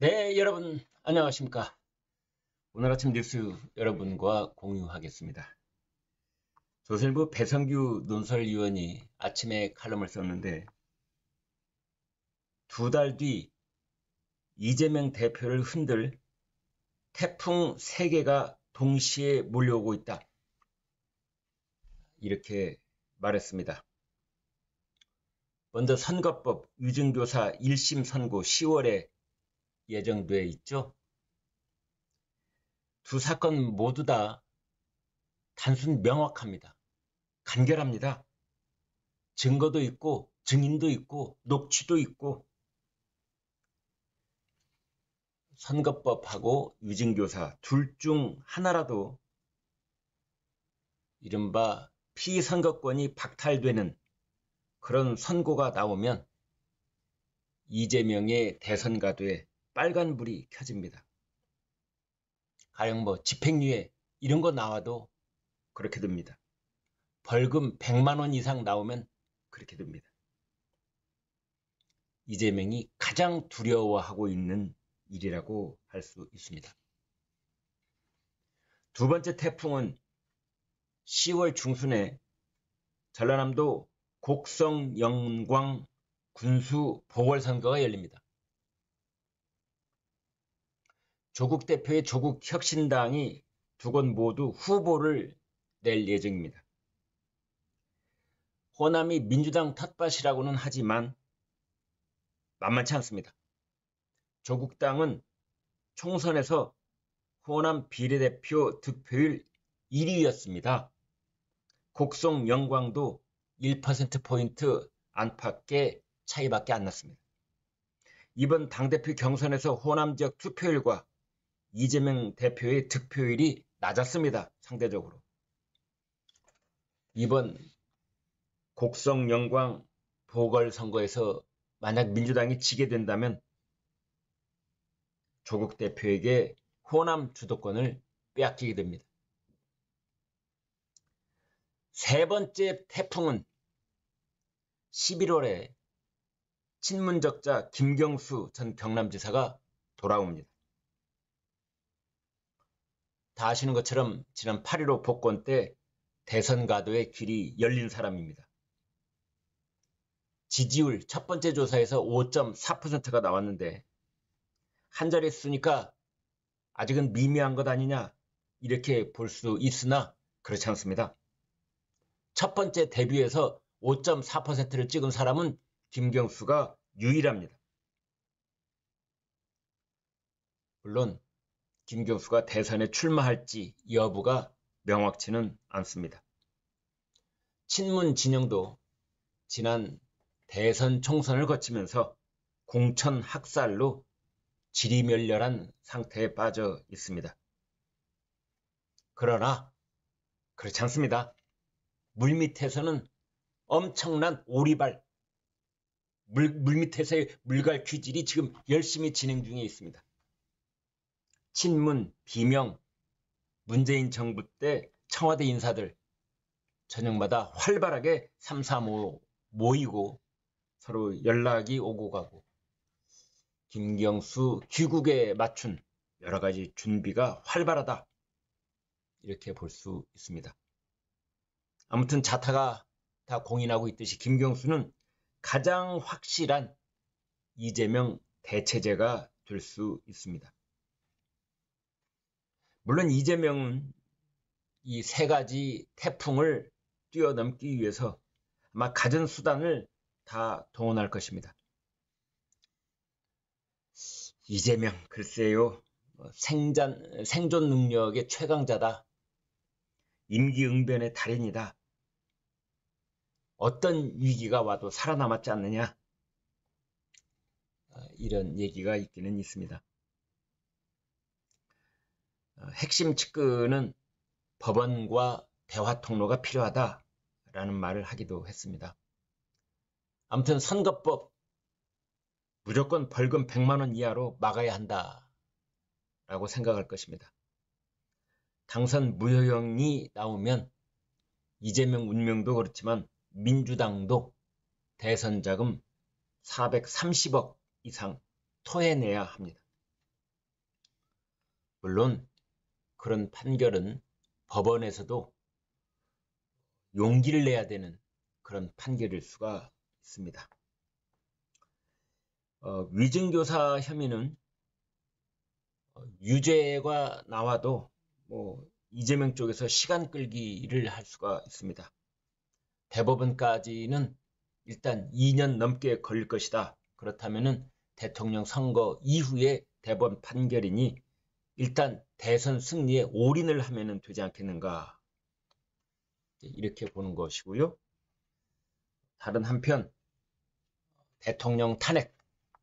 네, 여러분 안녕하십니까? 오늘 아침 뉴스 여러분과 공유하겠습니다. 조선일보 배성규 논설위원이 아침에 칼럼을 썼는데 두 달 뒤 이재명 대표를 흔들 태풍 3개가 동시에 몰려오고 있다. 이렇게 말했습니다. 먼저 선거법 위증교사 1심 선고 10월에 예정돼 있죠. 두 사건 모두 다 단순 명확합니다. 간결합니다. 증거도 있고 증인도 있고 녹취도 있고 선거법하고 위증교사 둘 중 하나라도 이른바 피선거권이 박탈되는 그런 선고가 나오면 이재명의 대선 가도에 빨간불이 켜집니다. 가령 집행유예 이런 거 나와도 그렇게 됩니다. 벌금 100만 원 이상 나오면 그렇게 됩니다. 이재명이 가장 두려워하고 있는 일이라고 할 수 있습니다. 두 번째 태풍은 10월 중순에 전라남도 곡성 영광 군수 보궐선거가 열립니다. 조국 대표의 조국혁신당이 두 곳 모두 후보를 낼 예정입니다. 호남이 민주당 텃밭이라고는 하지만 만만치 않습니다. 조국당은 총선에서 호남 비례대표 득표율 1위였습니다. 곡성 영광도 1%포인트 안팎의 차이밖에 안 났습니다. 이번 당대표 경선에서 호남 지역 투표율과 이재명 대표의 득표율이 낮았습니다. 상대적으로. 이번 곡성 영광 보궐선거에서 만약 민주당이 지게 된다면 조국 대표에게 호남 주도권을 빼앗기게 됩니다. 세 번째 태풍은 11월에 친문적자 김경수 전 경남지사가 돌아옵니다. 다 아시는 것처럼 지난 8.15 복권 때 대선 가도의 길이 열린 사람입니다. 지지율 첫 번째 조사에서 5.4%가 나왔는데 한 자릿수니까 아직은 미미한 것 아니냐 이렇게 볼 수 있으나 그렇지 않습니다. 첫 번째 데뷔에서 5.4%를 찍은 사람은 김경수가 유일합니다. 물론 김경수가 대선에 출마할지 여부가 명확치는 않습니다. 친문 진영도 지난 대선 총선을 거치면서 공천 학살로 지리멸렬한 상태에 빠져 있습니다. 그러나 그렇지 않습니다. 물밑에서는 엄청난 오리발, 물밑에서의 물갈 퀴질이 지금 열심히 진행 중에 있습니다. 친문, 비명, 문재인 정부 때 청와대 인사들 저녁마다 활발하게 335 모이고 서로 연락이 오고 가고 김경수 귀국에 맞춘 여러 가지 준비가 활발하다 이렇게 볼 수 있습니다. 아무튼 자타가 다 공인하고 있듯이 김경수는 가장 확실한 이재명 대체제가 될 수 있습니다. 물론 이재명은 이 세 가지 태풍을 뛰어넘기 위해서 아마 갖은 수단을 다 동원할 것입니다. 이재명 글쎄요, 생존 능력의 최강자다. 임기응변의 달인이다. 어떤 위기가 와도 살아남았지 않느냐. 이런 얘기가 있기는 있습니다. 핵심 측근은 법원과 대화 통로가 필요하다라는 말을 하기도 했습니다. 아무튼 선거법 무조건 벌금 100만 원 이하로 막아야 한다라고 생각할 것입니다. 당선 무효형이 나오면 이재명 운명도 그렇지만 민주당도 대선 자금 430억 이상 토해내야 합니다. 물론 그런 판결은 법원에서도 용기를 내야 되는 그런 판결일 수가 있습니다. 위증교사 혐의는 유죄가 나와도 이재명 쪽에서 시간 끌기를 할 수가 있습니다. 대법원까지는 일단 2년 넘게 걸릴 것이다. 그렇다면은 대통령 선거 이후에 대법원 판결이니 일단 대선 승리에 올인을 하면 되지 않겠는가. 이렇게 보는 것이고요. 다른 한편 대통령 탄핵,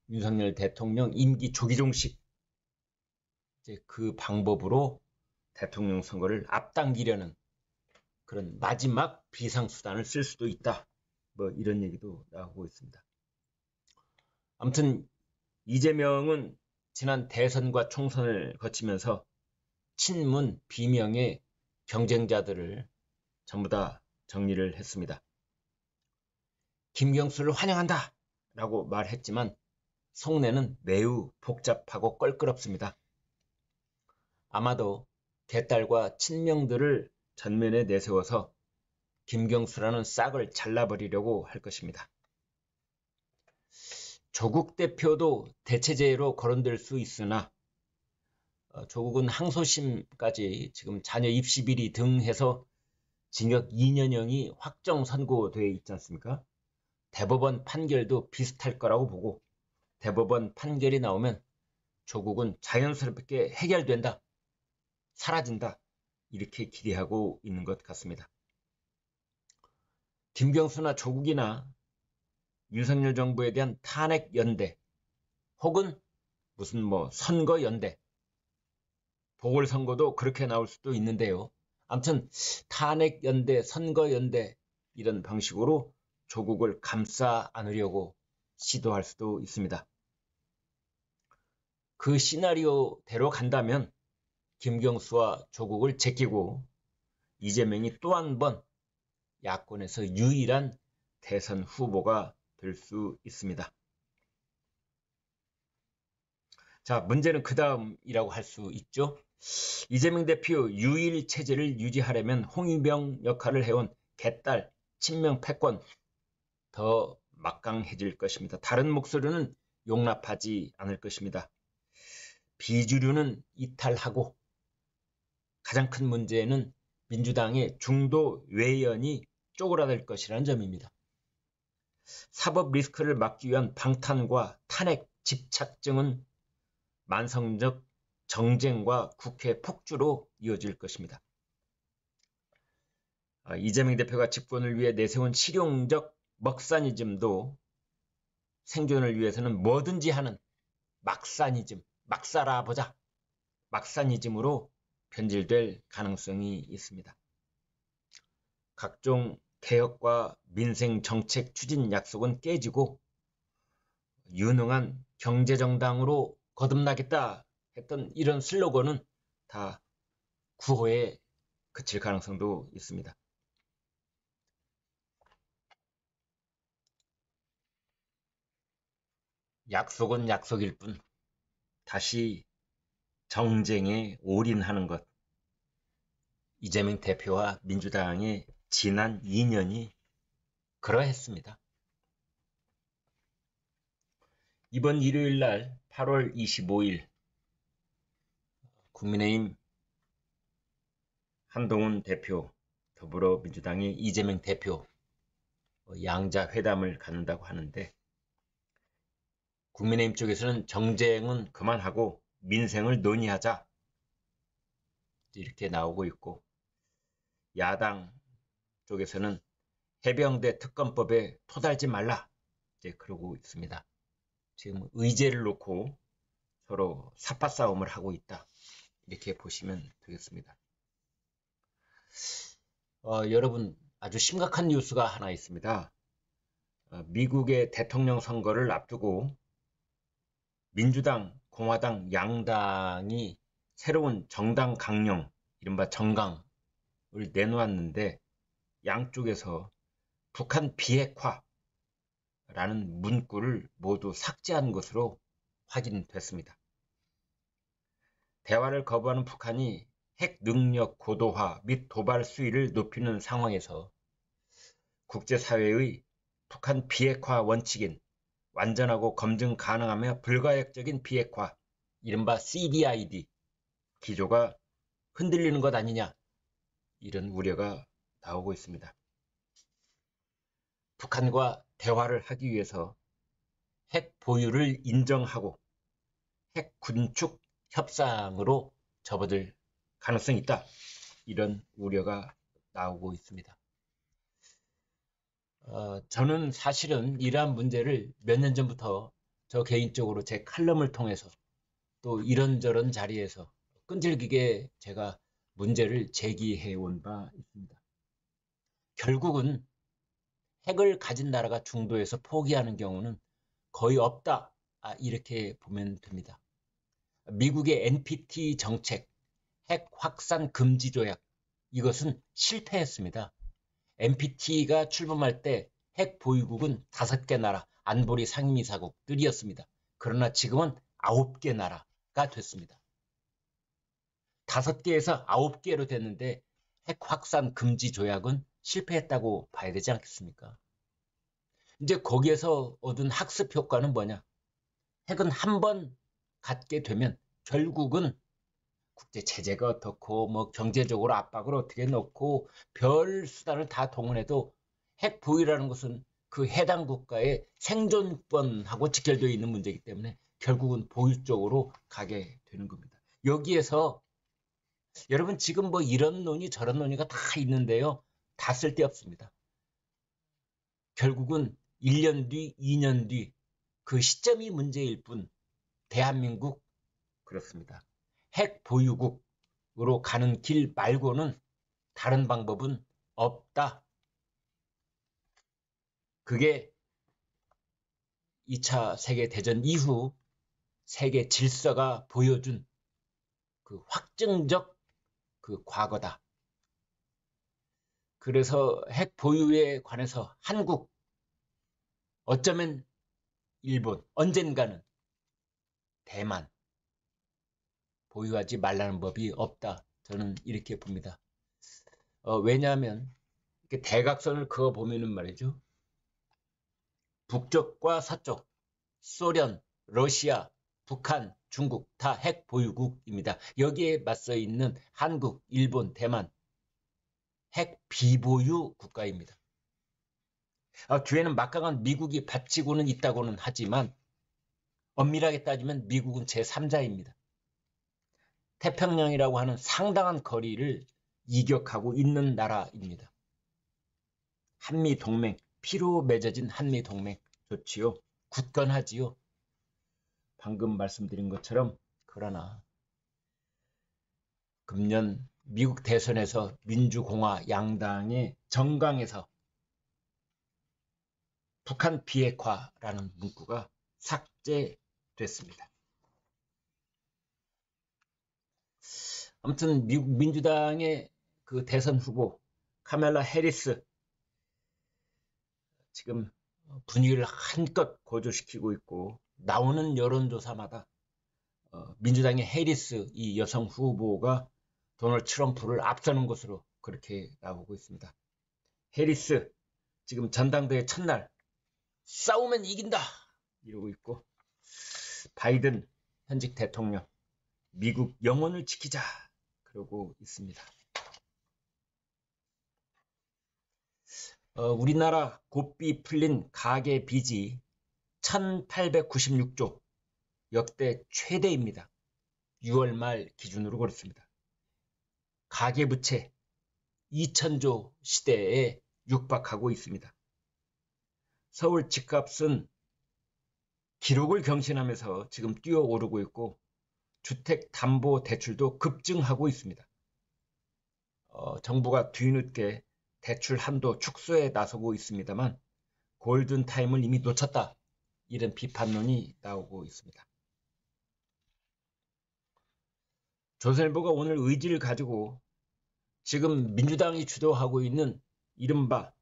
윤석열 대통령 임기 조기 종식, 그 방법으로 대통령 선거를 앞당기려는 그런 마지막 비상수단을 쓸 수도 있다. 이런 얘기도 나오고 있습니다. 아무튼 이재명은 지난 대선과 총선을 거치면서 친문 비명의 경쟁자들을 전부 다 정리를 했습니다. 김경수를 환영한다 라고 말했지만 속내는 매우 복잡하고 껄끄럽습니다. 아마도 개딸과 친명들을 전면에 내세워서 김경수라는 싹을 잘라버리려고 할 것입니다. 조국 대표도 대체제로 거론될 수 있으나 조국은 항소심까지 지금 자녀 입시 비리 등 해서 징역 2년형이 확정 선고되어 있지 않습니까? 대법원 판결도 비슷할 거라고 보고 대법원 판결이 나오면 조국은 자연스럽게 해결된다, 사라진다, 이렇게 기대하고 있는 것 같습니다. 김경수나 조국이나 윤석열 정부에 대한 탄핵 연대 혹은 무슨 선거 연대, 보궐선거도 그렇게 나올 수도 있는데요. 아무튼 탄핵 연대, 선거 연대 이런 방식으로 조국을 감싸 안으려고 시도할 수도 있습니다. 그 시나리오대로 간다면 김경수와 조국을 제끼고 이재명이 또 한 번 야권에서 유일한 대선 후보가 될 수 있습니다. 자, 문제는 그 다음이라고 할 수 있죠. 이재명 대표 유일 체제를 유지하려면 홍위병 역할을 해온 개딸 친명 패권 더 막강해질 것입니다. 다른 목소리는 용납하지 않을 것입니다. 비주류는 이탈하고 가장 큰 문제는 민주당의 중도 외연이 쪼그라들 것이라는 점입니다. 사법 리스크를 막기 위한 방탄과 탄핵 집착증은 만성적 정쟁과 국회 폭주로 이어질 것입니다. 이재명 대표가 집권을 위해 내세운 실용적 먹사니즘도 생존을 위해서는 뭐든지 하는 막사니즘, 막 살아보자, 막사니즘으로 변질될 가능성이 있습니다. 각종 개혁과 민생 정책 추진 약속은 깨지고 유능한 경제정당으로 거듭나겠다 했던 이런 슬로건은 다 구호에 그칠 가능성도 있습니다. 약속은 약속일 뿐 다시 정쟁에 올인하는 것, 이재명 대표와 민주당의 지난 2년이 그러했습니다. 이번 일요일 날 8월 25일 국민의힘 한동훈 대표, 더불어민주당의 이재명 대표 양자 회담을 갖는다고 하는데 국민의힘 쪽에서는 정쟁은 그만하고 민생을 논의하자 이렇게 나오고 있고 야당 쪽에서는 해병대 특검법에 토달지 말라 이제 그러고 있습니다. 지금 의제를 놓고 서로 삿바싸움을 하고 있다 이렇게 보시면 되겠습니다. 여러분 아주 심각한 뉴스가 하나 있습니다. 미국의 대통령 선거를 앞두고 민주당, 공화당 양당이 새로운 정당 강령, 이른바 정강을 내놓았는데 양쪽에서 북한 비핵화라는 문구를 모두 삭제한 것으로 확인됐습니다. 대화를 거부하는 북한이 핵 능력 고도화 및 도발 수위를 높이는 상황에서 국제사회의 북한 비핵화 원칙인 완전하고 검증 가능하며 불가역적인 비핵화, 이른바 CDID 기조가 흔들리는 것 아니냐, 이런 우려가 나오고 있습니다. 북한과 대화를 하기 위해서 핵 보유를 인정하고 핵 군축 협상으로 접어들 가능성이 있다, 이런 우려가 나오고 있습니다. 저는 사실은 이러한 문제를 몇 년 전부터 저 개인적으로 제 칼럼을 통해서 또 이런저런 자리에서 끈질기게 제가 문제를 제기해 온 바 있습니다. 결국은 핵을 가진 나라가 중도에서 포기하는 경우는 거의 없다, 이렇게 보면 됩니다. 미국의 NPT 정책, 핵 확산 금지 조약, 이것은 실패했습니다. NPT가 출범할 때 핵 보유국은 5개 나라, 안보리 상임이사국들이었습니다. 그러나 지금은 9개 나라가 됐습니다. 5개에서 9개로 됐는데 핵 확산 금지 조약은 실패했다고 봐야 되지 않겠습니까? 이제 거기에서 얻은 학습 효과는 뭐냐? 핵은 한 번 갖게 되면 결국은 국제 제재가 어떻고 뭐 경제적으로 압박을 어떻게 넣고 별 수단을 다 동원해도 핵 보유라는 것은 그 해당 국가의 생존권하고 직결되어 있는 문제이기 때문에 결국은 보유 쪽으로 가게 되는 겁니다. 여기에서 여러분 지금 뭐 이런 논의 저런 논의가 다 있는데요. 다 쓸데없습니다. 결국은 1년 뒤, 2년 뒤 그 시점이 문제일 뿐 대한민국 그렇습니다. 핵 보유국으로 가는 길 말고는 다른 방법은 없다. 그게 2차 세계대전 이후 세계 질서가 보여준 그 확증적 그 과거다. 그래서 핵 보유에 관해서 한국, 어쩌면 일본, 언젠가는 대만 보유하지 말라는 법이 없다. 저는 이렇게 봅니다. 왜냐하면 이렇게 대각선을 그어보면은 말이죠. 북쪽과 서쪽, 소련, 러시아, 북한, 중국 다 핵 보유국입니다. 여기에 맞서 있는 한국, 일본, 대만 핵 비보유 국가입니다. 뒤에는 막강한 미국이 받치고는 있다고는 하지만 엄밀하게 따지면 미국은 제3자입니다. 태평양이라고 하는 상당한 거리를 이격하고 있는 나라입니다. 한미동맹, 피로 맺어진 한미동맹 좋지요. 굳건하지요. 방금 말씀드린 것처럼. 그러나 금년 미국 대선에서 민주공화 양당의 정강에서 북한 비핵화라는 문구가 삭제됐습니다. 아무튼 미국 민주당의 그 대선 후보 카멜라 해리스 지금 분위기를 한껏 고조시키고 있고 나오는 여론조사마다 민주당의 해리스 이 여성 후보가 도널드 트럼프를 앞서는 것으로 그렇게 나오고 있습니다. 해리스 지금 전당대회 첫날 싸우면 이긴다 이러고 있고, 바이든 현직 대통령 미국 영혼을 지키자 그러고 있습니다. 우리나라 곱비 풀린 가계 빚이 1896조, 역대 최대입니다. 6월 말 기준으로 그렇습니다. 가계부채 2000조 시대에 육박하고 있습니다. 서울 집값은 기록을 경신하면서 지금 뛰어오르고 있고 주택담보대출도 급증하고 있습니다. 정부가 뒤늦게 대출 한도 축소에 나서고 있습니다만 골든타임을 이미 놓쳤다, 이런 비판론이 나오고 있습니다. 조선일보가 오늘 의지를 가지고 지금 민주당이 주도하고 있는 이른바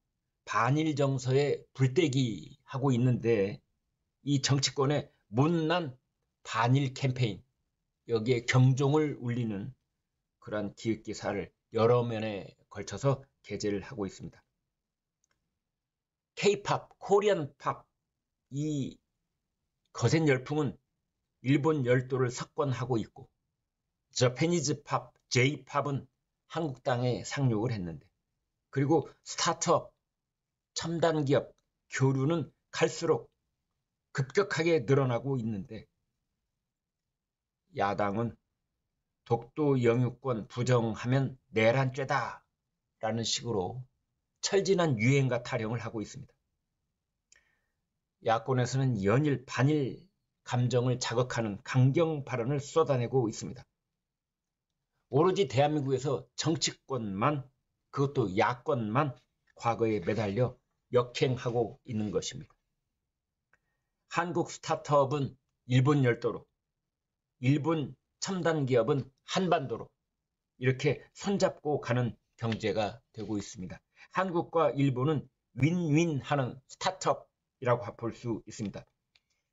반일 정서에 불떼기 하고 있는데, 이 정치권의 못난 반일 캠페인, 여기에 경종을 울리는 그러한 기획기사를 여러 면에 걸쳐서 게재를 하고 있습니다. K-팝, 코리안 팝, 이 거센 열풍은 일본 열도를 석권하고 있고 저페니즈 팝, J-팝은 한국 땅에 상륙을 했는데, 그리고 스타트업, 첨단 기업, 교류는 갈수록 급격하게 늘어나고 있는데, 야당은 독도 영유권 부정하면 내란죄다 라는 식으로 철진한 유행과 타령을 하고 있습니다. 야권에서는 연일 반일 감정을 자극하는 강경 발언을 쏟아내고 있습니다. 오로지 대한민국에서 정치권만, 그것도 야권만 과거에 매달려 역행하고 있는 것입니다. 한국 스타트업은 일본 열도로, 일본 첨단 기업은 한반도로 이렇게 손잡고 가는 경제가 되고 있습니다. 한국과 일본은 윈윈하는 스타트업이라고 볼 수 있습니다.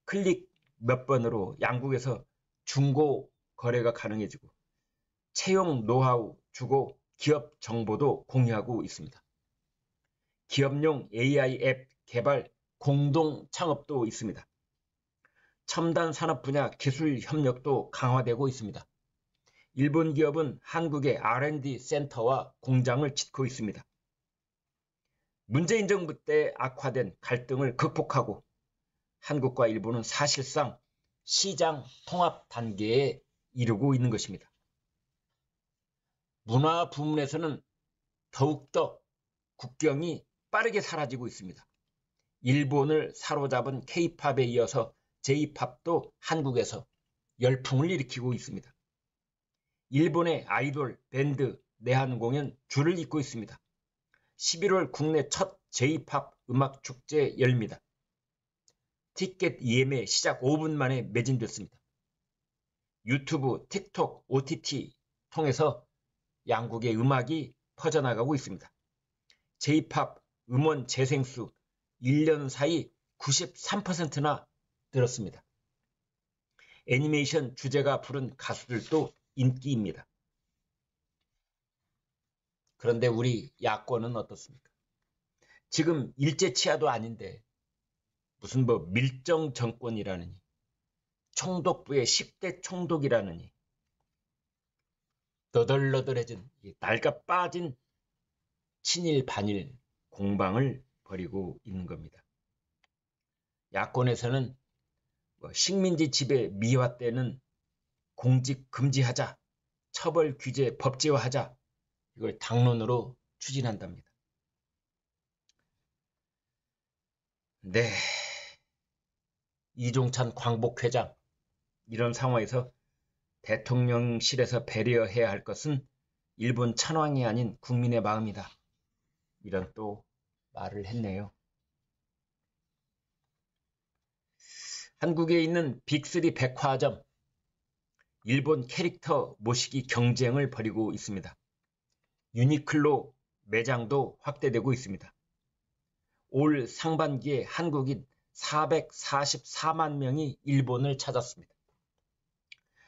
클릭 몇 번으로 양국에서 중고 거래가 가능해지고 채용 노하우 주고 기업 정보도 공유하고 있습니다. 기업용 AI 앱 개발 공동 창업도 있습니다. 첨단 산업 분야 기술 협력도 강화되고 있습니다. 일본 기업은 한국의 R&D 센터와 공장을 짓고 있습니다. 문재인 정부 때 악화된 갈등을 극복하고 한국과 일본은 사실상 시장 통합 단계에 이르고 있는 것입니다. 문화 부문에서는 더욱더 국경이 빠르게 사라지고 있습니다. 일본을 사로잡은 K-팝에 이어서 J-팝도 한국에서 열풍을 일으키고 있습니다. 일본의 아이돌, 밴드, 내한 공연 줄을 잇고 있습니다. 11월 국내 첫 J-팝 음악 축제 열립니다. 티켓 예매 시작 5분 만에 매진됐습니다. 유튜브, 틱톡, OTT 통해서 양국의 음악이 퍼져나가고 있습니다. J-팝 음원 재생수 1년 사이 93%나 늘었습니다. 애니메이션 주제가 부른 가수들도 인기입니다. 그런데 우리 야권은 어떻습니까? 지금 일제치하도 아닌데 무슨 뭐 밀정 정권이라느니 총독부의 10대 총독이라느니 너덜너덜해진 낡아 빠진 친일 반일 공방을 벌이고 있는 겁니다. 야권에서는 식민지 지배 미화 때는 공직 금지하자, 처벌 규제 법제화하자, 이걸 당론으로 추진한답니다. 네, 이종찬 광복회장, 이런 상황에서 대통령실에서 배려해야 할 것은 일본 천황이 아닌 국민의 마음이다. 이런 또 말을 했네요. 한국에 있는 빅3 백화점, 일본 캐릭터 모시기 경쟁을 벌이고 있습니다. 유니클로 매장도 확대되고 있습니다. 올 상반기에 한국인 444만 명이 일본을 찾았습니다.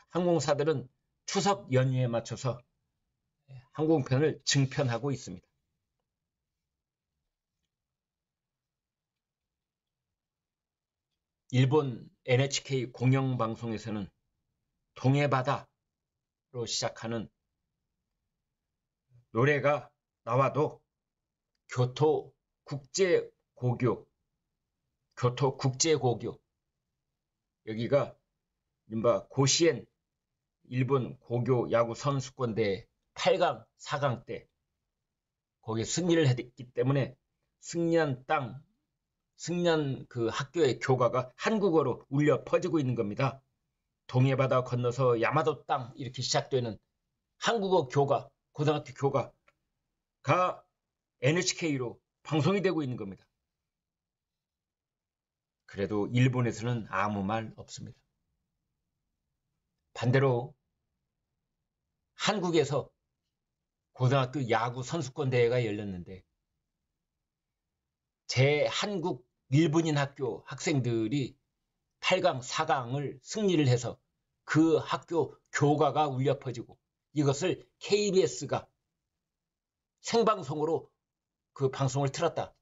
항공사들은 추석 연휴에 맞춰서 항공편을 증편하고 있습니다. 일본 NHK 공영방송에서는 동해바다로 시작하는 노래가 나와도 교토 국제고교 여기가 이른바 고시엔 일본 고교 야구 선수권대회 8강, 4강 때 거기에 승리를 했기 때문에 승리한 그 학교의 교가가 한국어로 울려 퍼지고 있는 겁니다. 동해바다 건너서 야마도 땅 이렇게 시작되는 한국어 교가, 고등학교 교가가 NHK로 방송이 되고 있는 겁니다. 그래도 일본에서는 아무 말 없습니다. 반대로 한국에서 고등학교 야구 선수권 대회가 열렸는데 제 한국 일본인 학교 학생들이 8강, 4강을 승리를 해서 그 학교 교가가 울려 퍼지고 이것을 KBS가 생방송으로 그 방송을 틀었다.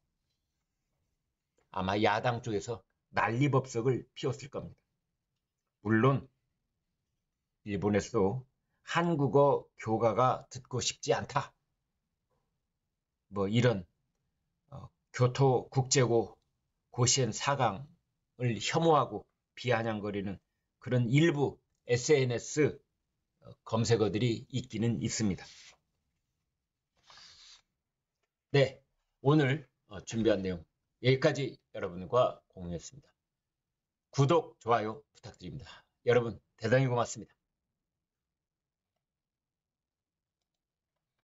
아마 야당 쪽에서 난리법석을 피웠을 겁니다. 물론 일본에서도 한국어 교가가 듣고 싶지 않다. 뭐 이런 교토국제고 고시엔 4강을 혐오하고 비아냥거리는 그런 일부 SNS 검색어들이 있기는 있습니다. 네, 오늘 준비한 내용 여기까지 여러분과 공유했습니다. 구독, 좋아요 부탁드립니다. 여러분 대단히 고맙습니다.